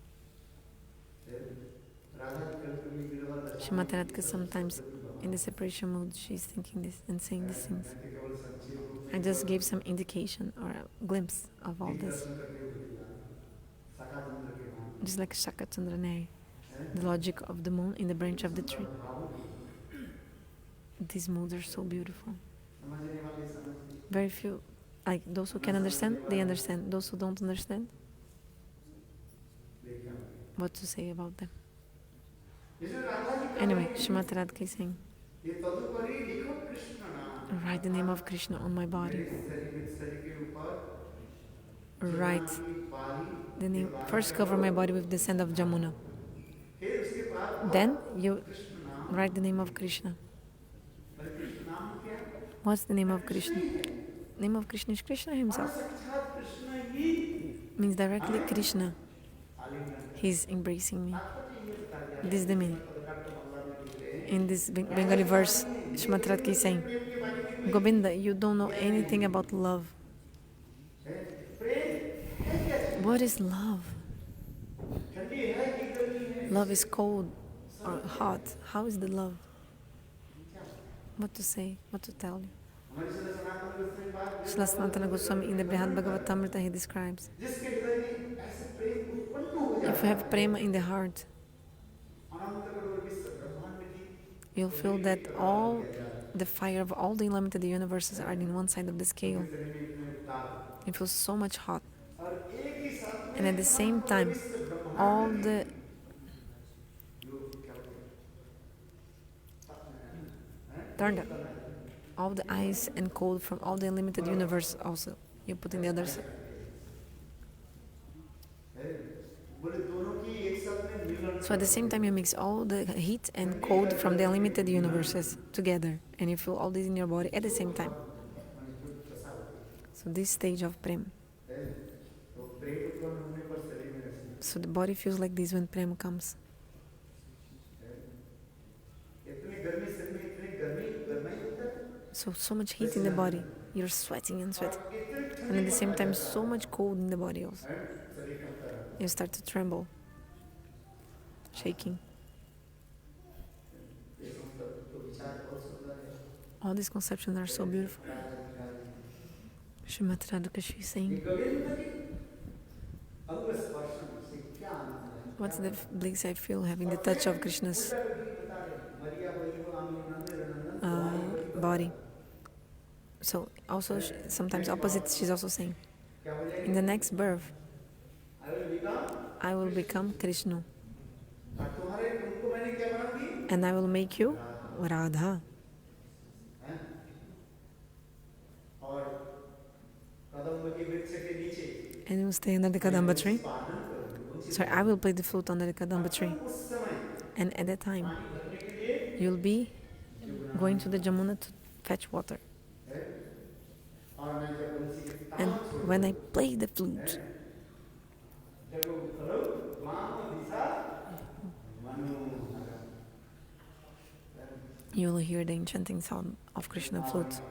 Srimati Radhika sometimes in the separation mood, she's thinking this and saying these things. I just gave some indication or a glimpse of all this. Just like Shakachandranari, the logic of the moon in the branch of the tree. These moods are so beautiful. Very few, like those who can understand, they understand. Those who don't understand, what to say about them. Anyway, Srimati Radhika is saying, write the name of Krishna on my body. Write the name, first cover my body with the sand of Jamuna. Then you write the name of Krishna. What's the name of Krishna? Name of Krishna is Krishna himself. Means directly Krishna. He's embracing me. This is the meaning. In this Bengali verse, Srimati Radhika is saying, Govinda, you don't know anything about love. What is love? Love is cold or hot. How is the love? What to say? What to tell you? Srila Sanatana Goswami in the Brihad Bhagavatamrita he describes, if you have prema in the heart, you'll feel that all the fire of all the unlimited universes are in one side of the scale. You feel so much hot. And at the same time, all the turned up, all the ice and cold from all the unlimited universe also you put in the other side. So at the same time you mix all the heat and cold from the unlimited universes together and you feel all this in your body at the same time. So this stage of prem. So the body feels like this when prem comes. So much heat in the body, you're sweating and sweating. And at the same time, so much cold in the body also. You start to tremble, shaking. All these conceptions are so beautiful. Srimati Radhika, she's saying, what's the bliss I feel having the touch of Krishna's body? So also sometimes opposite, she's also saying, in the next birth, I will become Krishna. And I will make you Radha. And you will stay under the Kadamba tree. Sorry, I will play the flute under the Kadamba tree. And at that time, you'll be going to the Jamuna to fetch water. And when I play the flute, you will hear the enchanting sound of Krishna flute.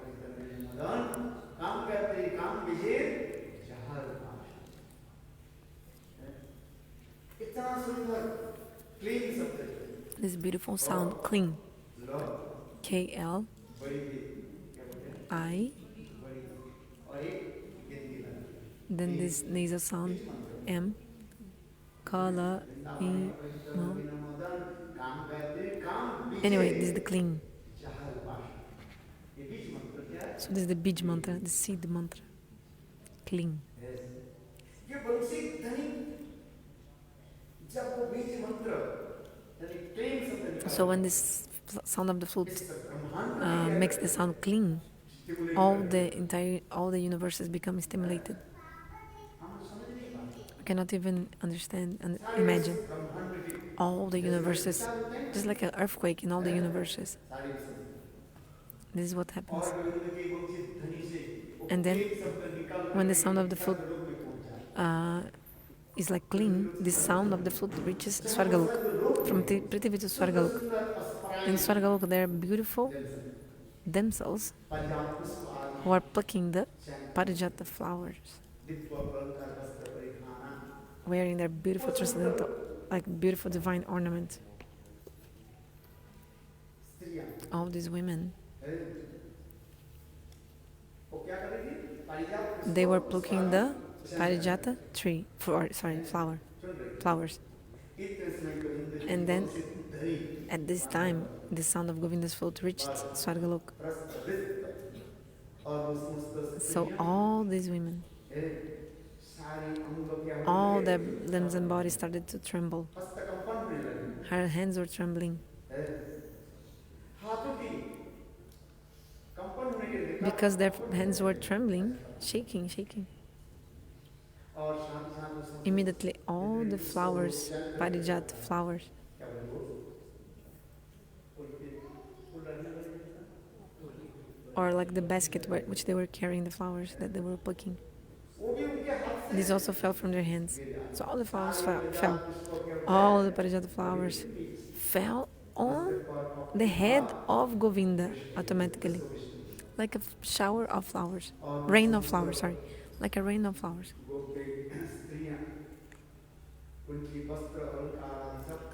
This beautiful sound, cling. K-L-I. Then this nasal sound, M. Kala, E, no. Anyway, this is the cling. So this is the bij mantra, the seed mantra. Cling. So when this sound of the flute makes the sound cling, all the universes become stimulated. cannot even understand and imagine. All the universes, just like an earthquake in all the universes. This is what happens. And then, when the sound of the flute is like clean, this sound of the flute reaches Swargalok, from Prithvi to Swargalok. In Swargalok, there are beautiful damsels who are plucking the parijata flowers, wearing their beautiful transcendental, like beautiful divine ornament. All these women, they were plucking the parijata tree, flowers. And then, at this time, the sound of Govinda's flute reached Swargalok. So all these women, all their limbs and bodies started to tremble. Her hands were trembling. Because their hands were trembling, shaking. Immediately, all the flowers, parijat flowers, or like the basket which they were carrying the flowers that they were plucking, these also fell from their hands. So all the flowers fell. All the parijata flowers fell on the head of Govinda automatically, like a shower of flowers, rain of flowers, like a rain of flowers.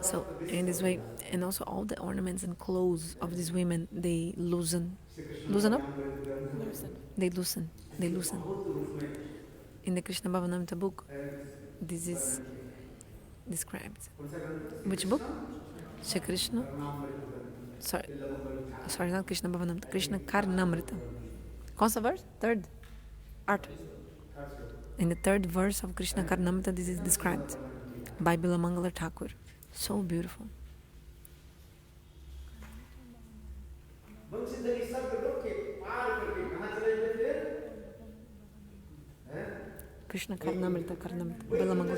So in this way, and also all the ornaments and clothes of these women, they loosen up? They loosen. In the Krishna Bhavanamrita book, this is described. Which book? Shri Krishna? Sorry, not Krishna Bhavanamrita. Krishna Karnamrita. Consa verse? Third. Art. In the third verse of Krishna Karnamrita, this is described by Bilamangala Thakur. So beautiful. Krishna Karnamrita, Bilamangala.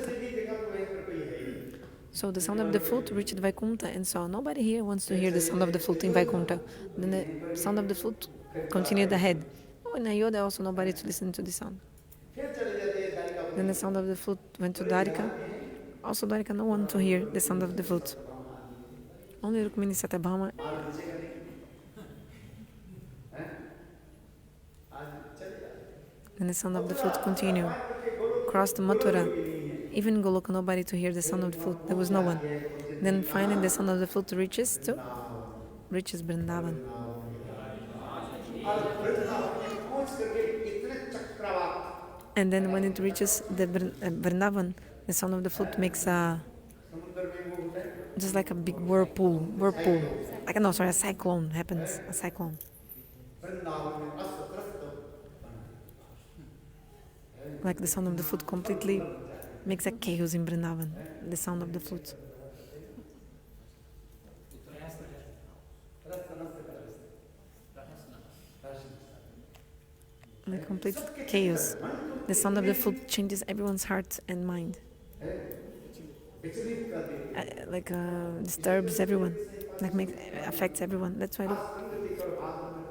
So the sound of the flute reached Vaikuntha, and so nobody here wants to hear the sound of the flute in Vaikuntha. Then the sound of the flute continued ahead. Oh, in Ayodhya also nobody to listen to the sound. Then the sound of the flute went to Dwarika. Also Dwarika, no one to hear the sound of the flute. Only Rukmini, Satyabhama. And the sound of the flute continued. Crossed Mathura. Even Goloka, nobody to hear the sound of the flute. There was no one. Then finally the sound of the flute reaches Vrindavan. And then when it reaches the Vrindavan, the sound of the flute makes just like a big whirlpool. A cyclone happens. A cyclone. Like the sound of the flute completely makes a chaos in Vrindavan. The sound of the flute. Like complete chaos. The sound of the flute changes everyone's heart and mind. Disturbs everyone. Affects everyone. That's why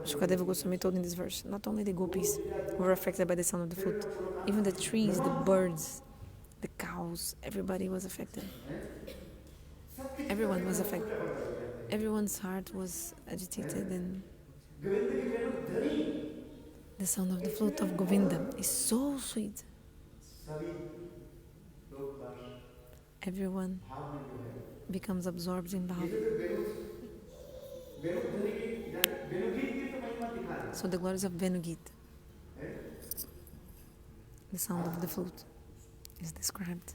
Shukadeva Goswami told in this verse, not only the gopis were affected by the sound of the flute, even the trees, the birds, the cows, everybody was affected. Everyone was affected. Everyone's heart was agitated, and the sound of the flute of Govinda is so sweet. Everyone becomes absorbed in Bhava. So the glories of Venugit, the sound of the flute, is described.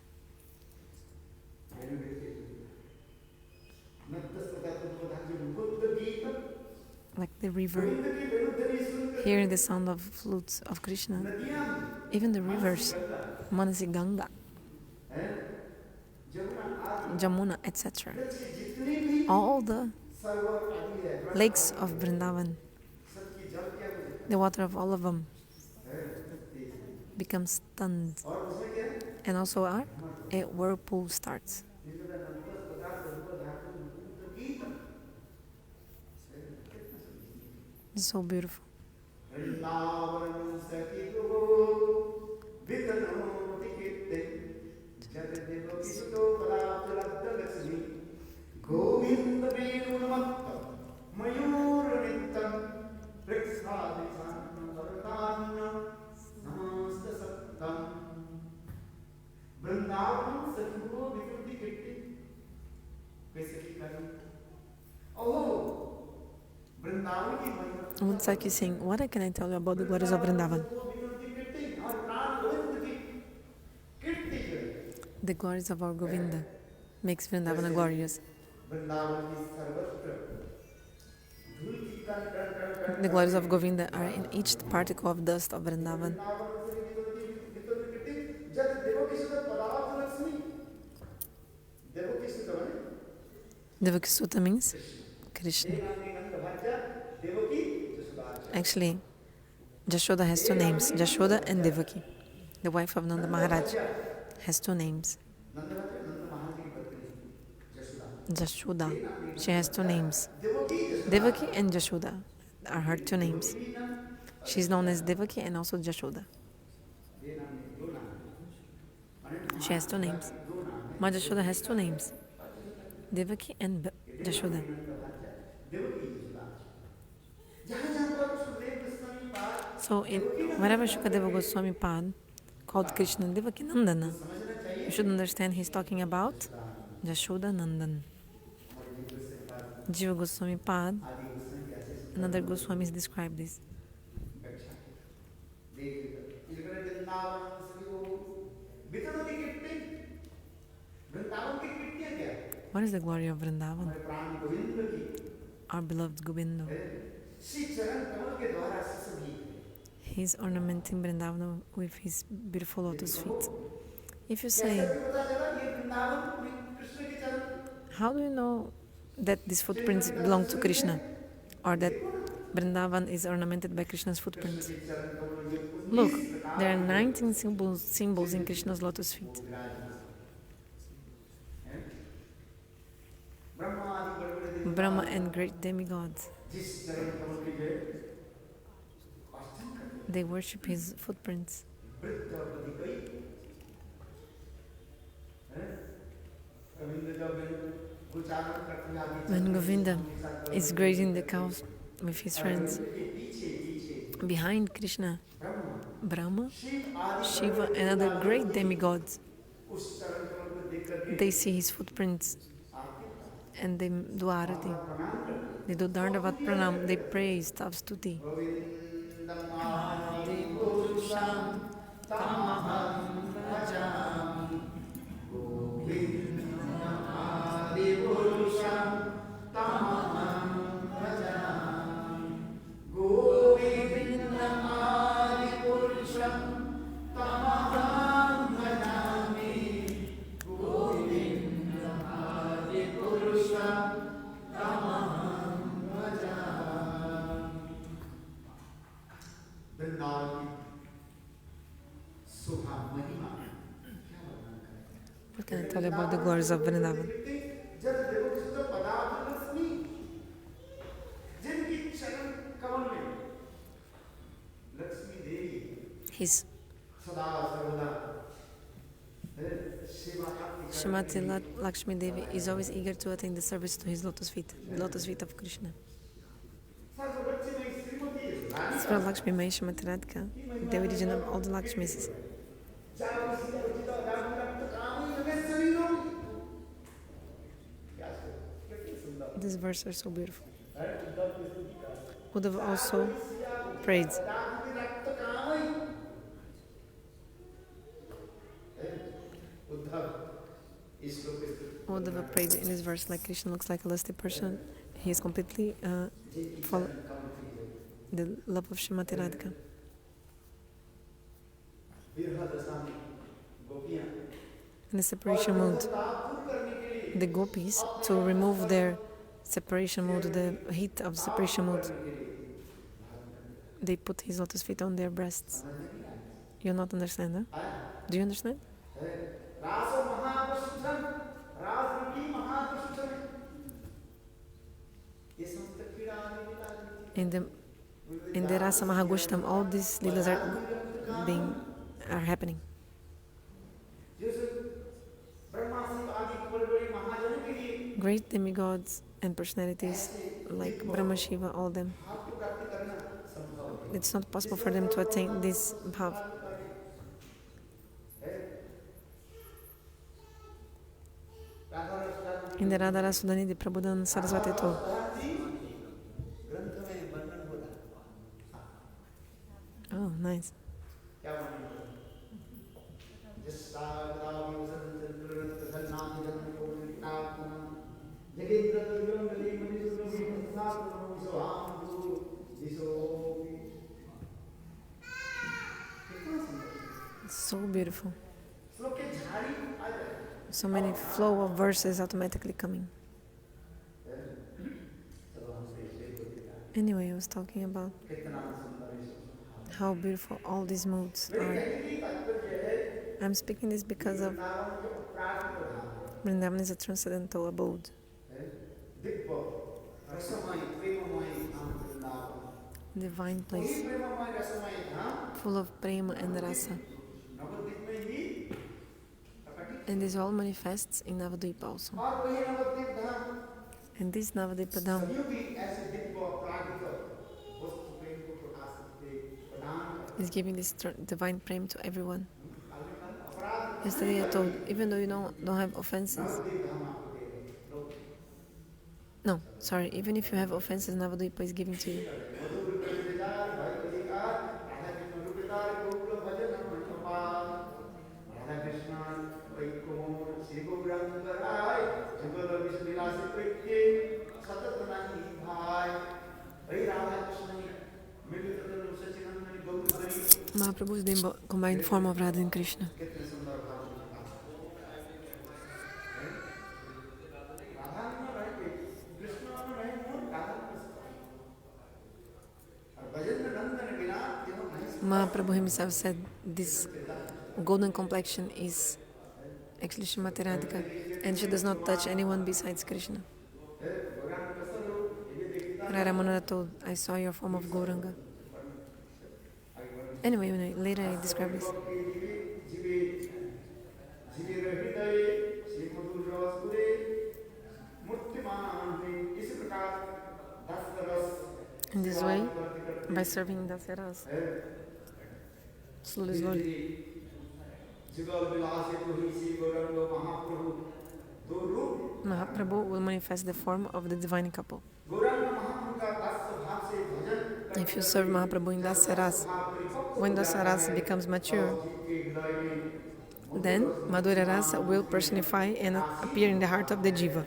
Like the river. Hearing the sound of flutes of Krishna, even the rivers, Manasi Ganga, Jamuna, etc. All the lakes of Vrindavan, the water of all of them becomes stunned and also a whirlpool starts. It's so beautiful. One Saki is saying, what can I tell you about the glories of Vrindavan? The glories of our Govinda makes Vrindavana glorious. The glories of Govinda are in each particle of dust of Vrindavan. Devaki-suta means Krishna. Actually, Yashoda has two names, Yashoda and Devaki. The wife of Nanda Maharaj has two names. Yashoda, she has two names. Devaki and Yashoda are her two names. She is known as Devaki and also Yashoda. She has two names. Ma Yashoda has two names, Devaki and Yashoda. So in wherever Shukadeva Goswami Pad called Krishna Devaki-nandana, you should understand he's talking about Yashoda Nandan. Jiva Goswami Pad and other Goswamis describe this. What is the glory of Vrindavan? Our beloved Govinda. He is ornamenting Vrindavan with his beautiful lotus feet. If you say, how do you know that these footprints belong to Krishna, or that Vrindavan is ornamented by Krishna's footprints? Look, there are 19 symbols in Krishna's lotus feet. Brahma and great demigods, they worship his footprints. When Govinda is grazing the cows with his friends, behind Krishna, Brahma, Shiva and other great demigods, they see his footprints and they do arati, they do dandavat pranam, they praise, stuti. What can I tell you about the glories of Vrindavan? His Srimati Lakshmi Devi is always eager to attain the service to his lotus feet, the lotus feet of Krishna. Srimati Lakshmi Mai Srimati Radhika, the origin of all the Lakshmis. These verses are so beautiful. Uddhava also prayed. Uddhava prayed in this verse like Krishna looks like a lusty person. He is completely full the love of Srimati Radhika. In the separation mood, the gopis, to remove their separation mood, the heat of the separation mood, they put his lotus feet on their breasts. You not understand, huh? Do you understand? In the Rasa Mahagushtam, all these leelas are happening. Great demigods and personalities like Brahma, Shiva, all them. It's not possible for them to attain this bhav. In the Radha Rasudani, the Prabhupada Saraswati told, oh, nice. So beautiful. So many flow of verses automatically coming. Anyway, I was talking about how beautiful all these moods are. I'm speaking this because of Vrindavan is a transcendental abode. Divine place, full of prema and rasa. And this all manifests in Navadvipa also. And this Navadvipa-dhama is giving this divine prema to everyone. Yesterday I told, even though you don't have offenses, even if you have offenses, Navadvipa is giving to you. Mahaprabhu is the combined form of Radha and Krishna. Mahaprabhu himself said this golden complexion is actually Srimati Radhika, and she does not touch anyone besides Krishna. Raramananda told, I saw your form of Gauranga. Anyway, later I describe this. In this way, by serving Dasaras, slowly, Mahaprabhu will manifest the form of the divine couple. If you serve Mahaprabhu in Dasaras, when Dasaras becomes mature, then Madhura Rasa will personify and appear in the heart of the Jiva.